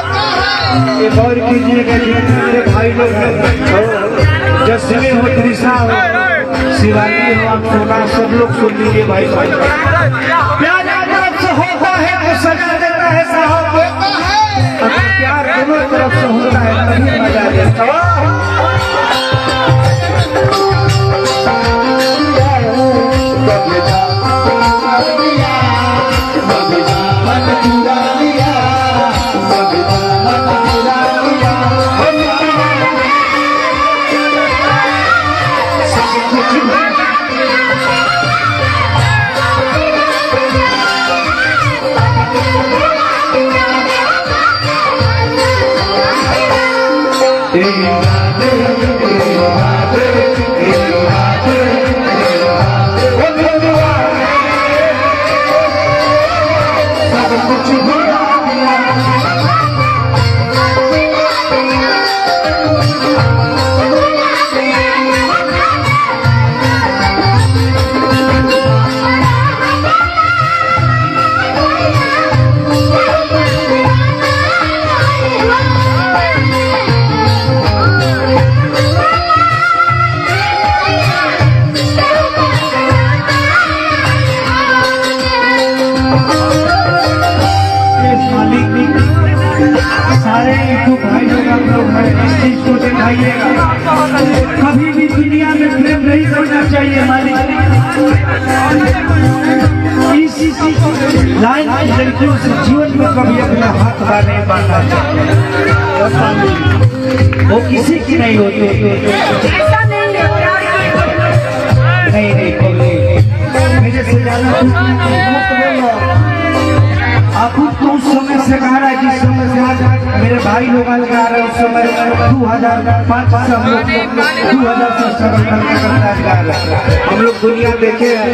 गौर कीजिएगा मेरे भाई लोग जैसे हो त्रिशा हो शिवानी हो आप सोना सब लोग सुन लीजिए भाई भाई प्यार से होता है तो सजा देता है साहब अगर प्यार दोनों तरफ से होता है तभी मजा देता है। भाई लोग आप लोग हैं, इस चीज को दिखाइएगा। कभी भी दुनिया में प्रेम नहीं करना चाहिए मालिक। इस लाइन की लड़कियों से जीवन में कभी अपना हाथ नहीं बांधना चाहिए। वो किसी की नहीं होती। नहीं मेरे से ज्यादा आपको तो उस समय से कहा रहा है, जिस समय से आज मेरे भाई लोग आज गा रहे हैं, उस समय 2005 से हम लोग 2000 से स्ट्रगल करके गा रहे हैं। हम लोग दुनिया देखे हैं,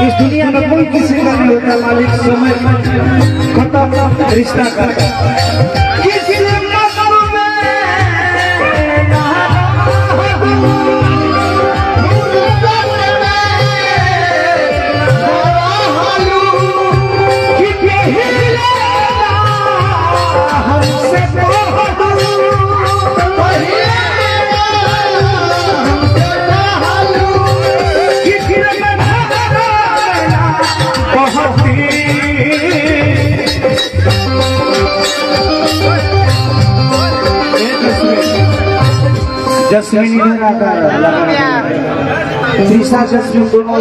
इस दुनिया में कोई किसी का नहीं होता मालिक। समय खत्म रिश्ता करता जस्मीन इधर आता है, जस्मीन दोनों